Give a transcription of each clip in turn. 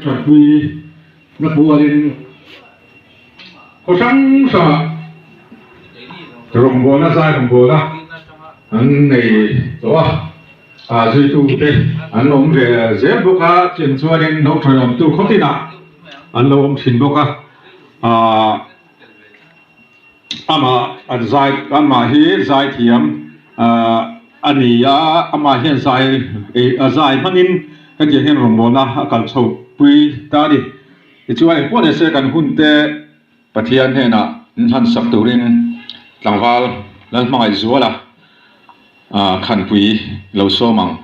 chuẩn quy nó bùa lên có sáng sợ rồng bùa nó sai rồng bùa đó anh này đó duy tu thế anh ông về dễ bốc á chuyện xưa đến nấu trời ông tu không tin à anh lâu ông xin bốc á ama anh giải anh mà hi giải thiam anh ấy ama hiện giải giải mangin cái gì hiện rồng bùa na cần sâu quy ta đi thì chú anh quan sẽ cần hun te pathian he na han sak turin tlangwal lan mangai zuala khan pui lo so mang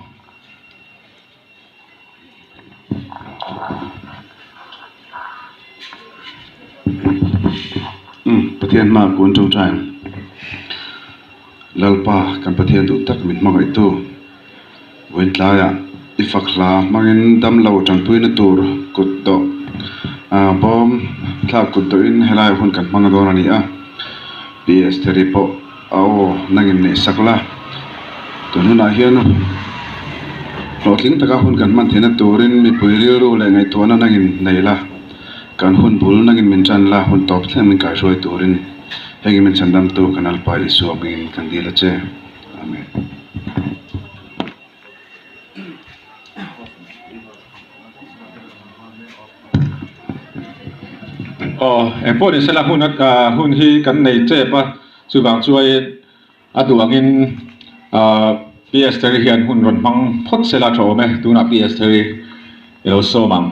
pathian ma kun to tran lalpa kan pathian tu tak min mangai tu wen tlaya ifakla mangin dam lo tang pui na tur kut do bom thla kut do in helai hun kan mang do ani a ps teripo ao nangin ne sakla to nu na hian lo tling taka hun kan man thena turin mi puiri ru le ngai to na nangin neila kan hun bul nangin min chan la hun top thlen min kai roi turin hegi min chandam tu kanal pa isu abin kan dila che amen. em phố thì sẽ là hun hi kan nei che pa chu bang chuai aduangin PS Terry hian hun ron mang phot se la tho me tu na PS Terry lo so mang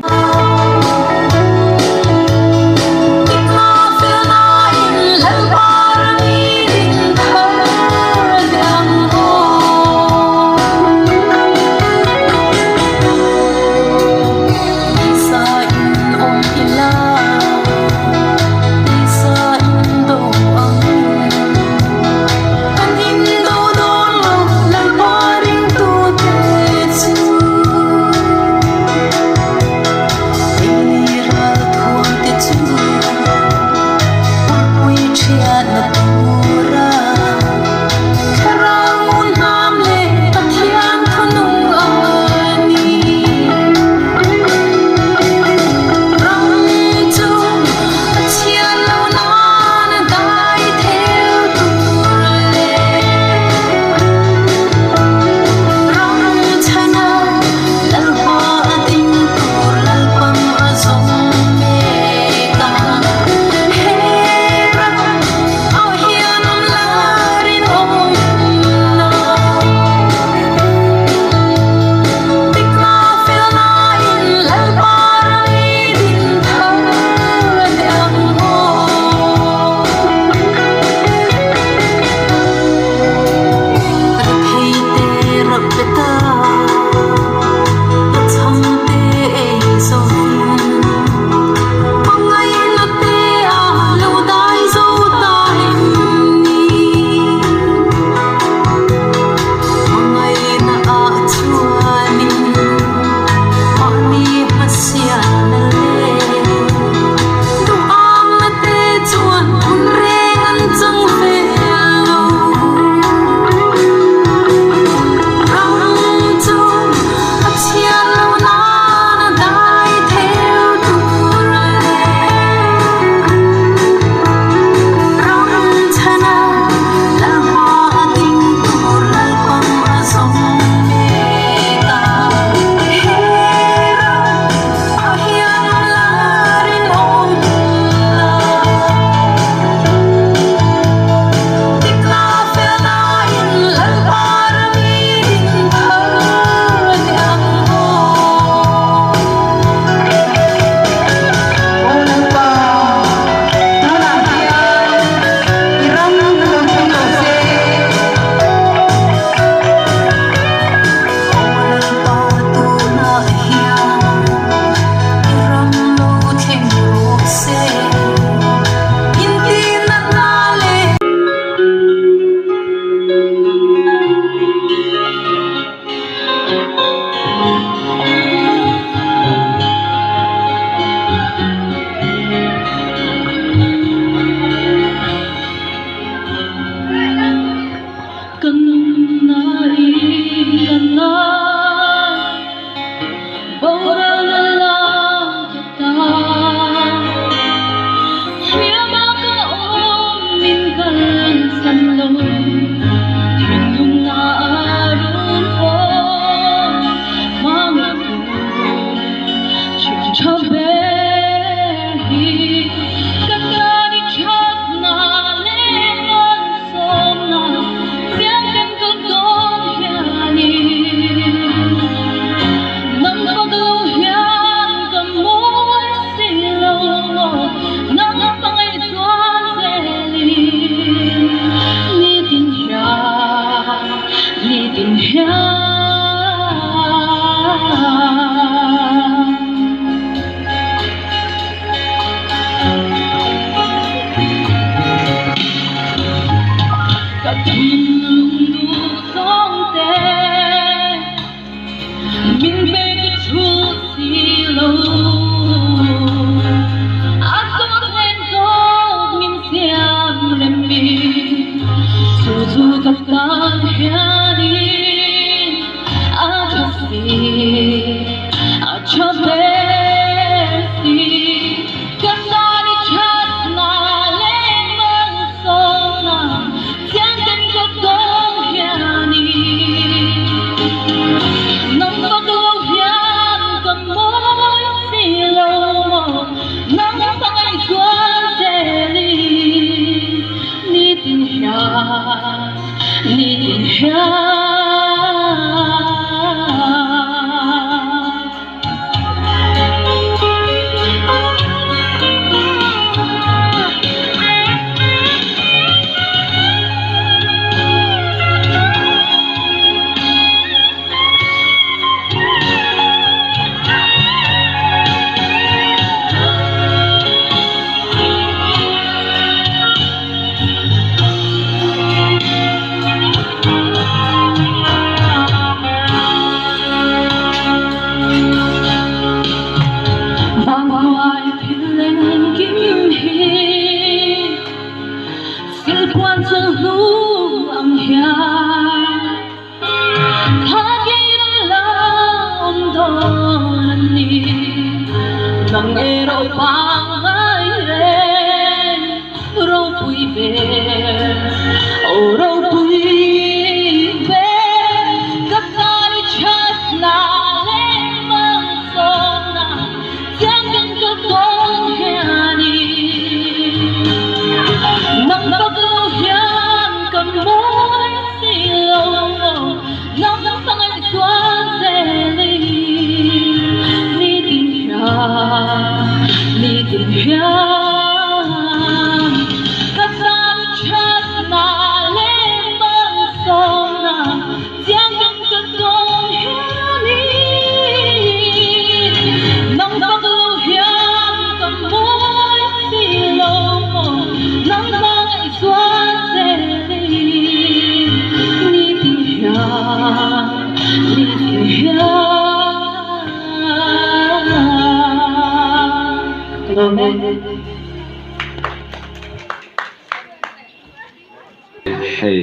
Hey,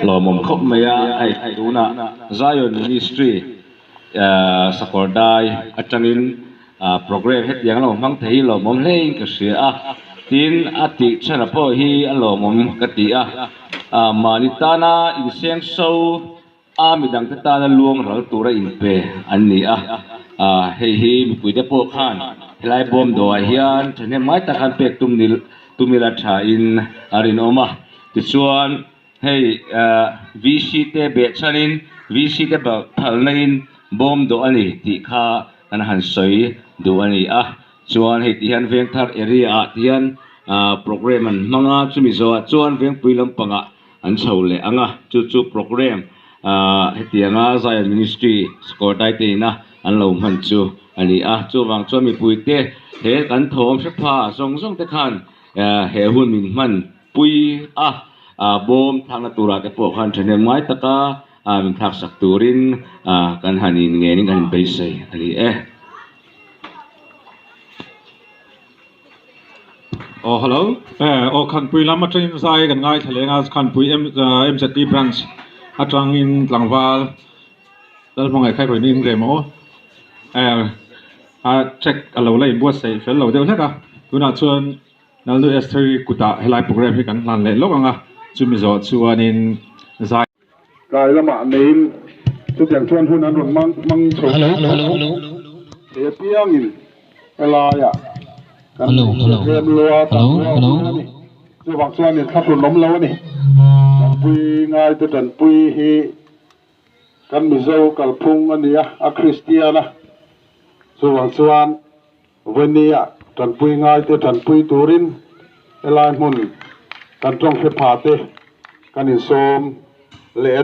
lo mom khop maya ai tuna Zion Ministry sakordai atangin program het yang lo mang thei lo mom lein ka sia tin ati chana po hi lo mom kati manitana in seng so midang ta na luang ral tura in pe anni hei hi mi puide po khan helai bom do hian thene mai ta khan pek tumila tha in arin oma tichuan hei VC te be chanin VC te ba phalnain bom do ani ti kha an han soi do ani chuan hei ti han veng thar area tian program an manga chumi zo chuan veng puilam panga an chhole anga chu program hetianga Zion Ministry sakordai te na an lo man chu ani chu wang chu mi puite he kan thom shapha song te khan he hun min man pui bom thang tura te po khan thene mai taka min thak sak turin kan hanin nge ning an beisai ani hello kan pui lama train sai kan ngai thalenga kan pui MZT branch atang in Tlangwal dal mongai khai roi ning remo check alo lai buat sai fel lo deu thaka tuna chuan naldu S3 kuta helai program hi kan lan le lokanga chumi zo chuanin zai kai lama nein chu tiang chuan hun an run mang tho hello e piangin Elaya Hello. Chứ bằng xuân thì khắp luôn nóng lâu này Đàn bùi ngay từ đàn bùi hi Căn mì dâu cà phung anh ấy à Christiana Chứ bằng xuân Vân đi à Đàn bùi ngay từ đàn bùi turin Elai môn Đàn trong phép hạ tê Căn in xôm lễ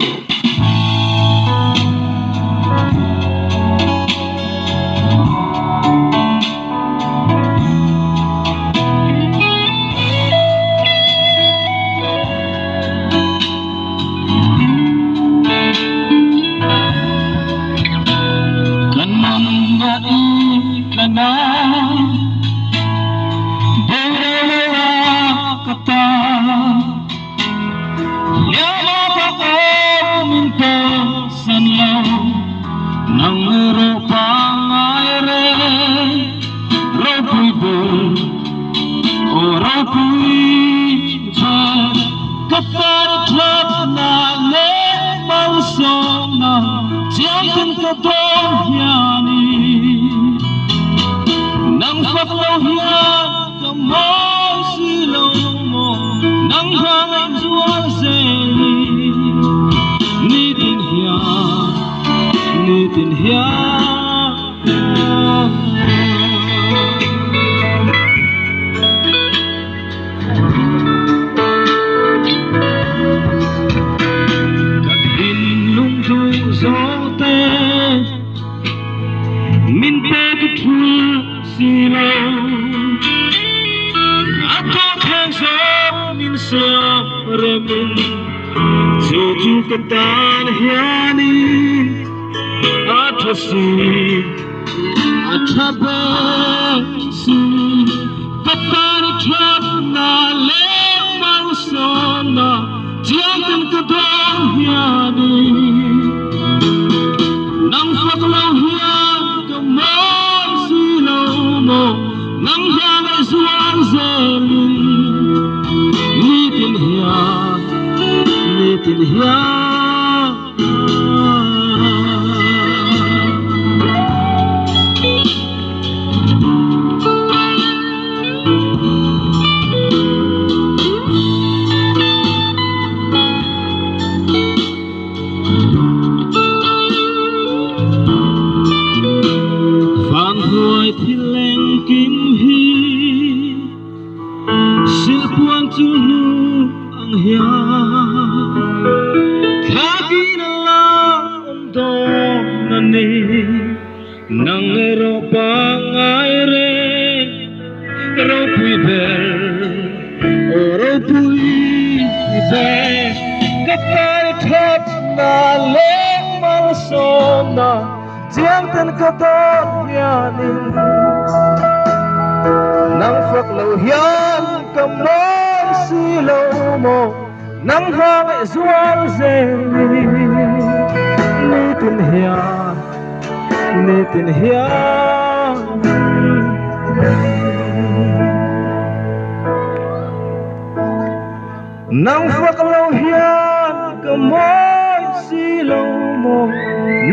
nang phak lâu hian ka moi si lâu mo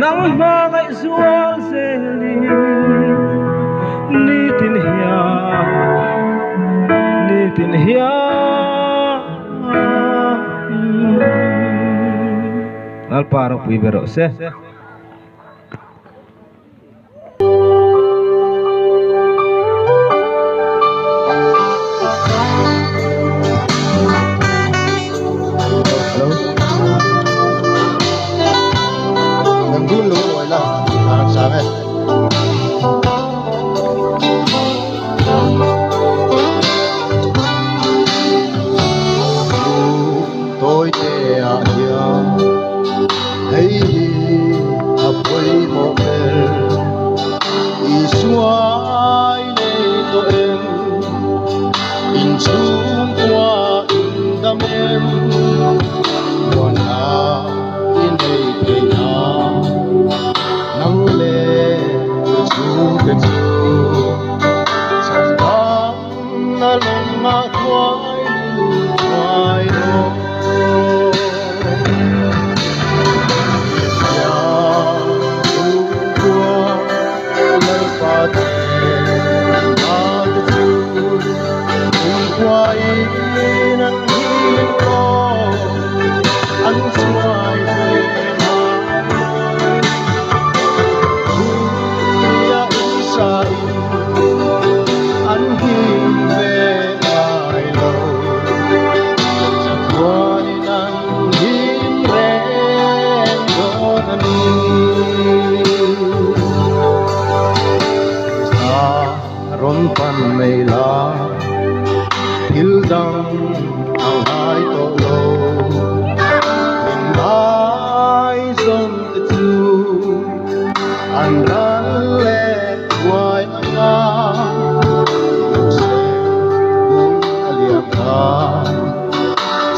nang ma ngai zual zeli ni tin hian al paro pui bero se ron pan mây lá thil dang ang hai to lo in ai zong the two an ran le wai nga se bung aliam ka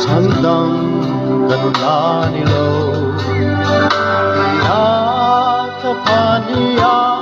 chan dang kan la ni lo ya ta pa ni ya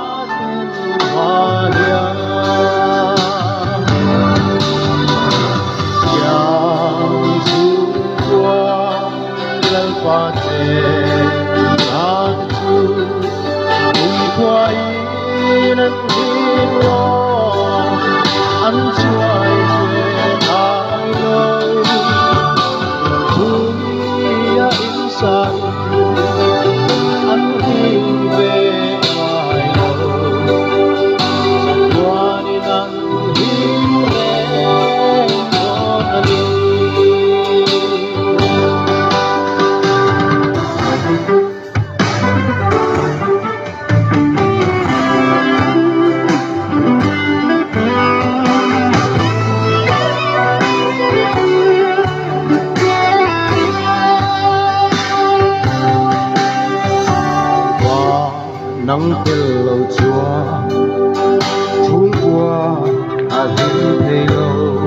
nắng tel lâu chúa thung qua hình thề lâu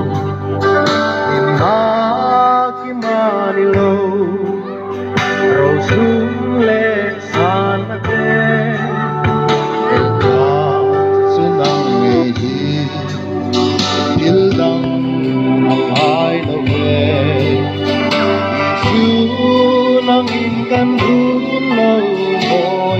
in ma kim ma đi lâu rồi xuống lên san te el ca sunang nghe hi il dang ai lâu về sunang in kan run lâu môi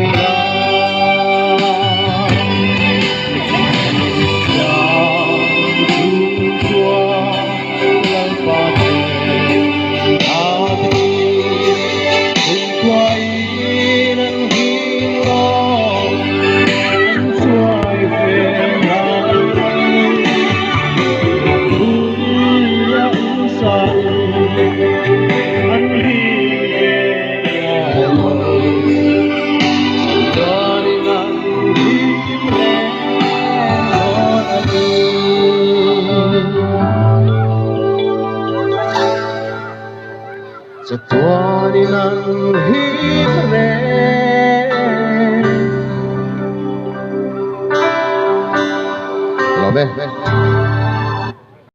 sa tuwani ng himre Lobe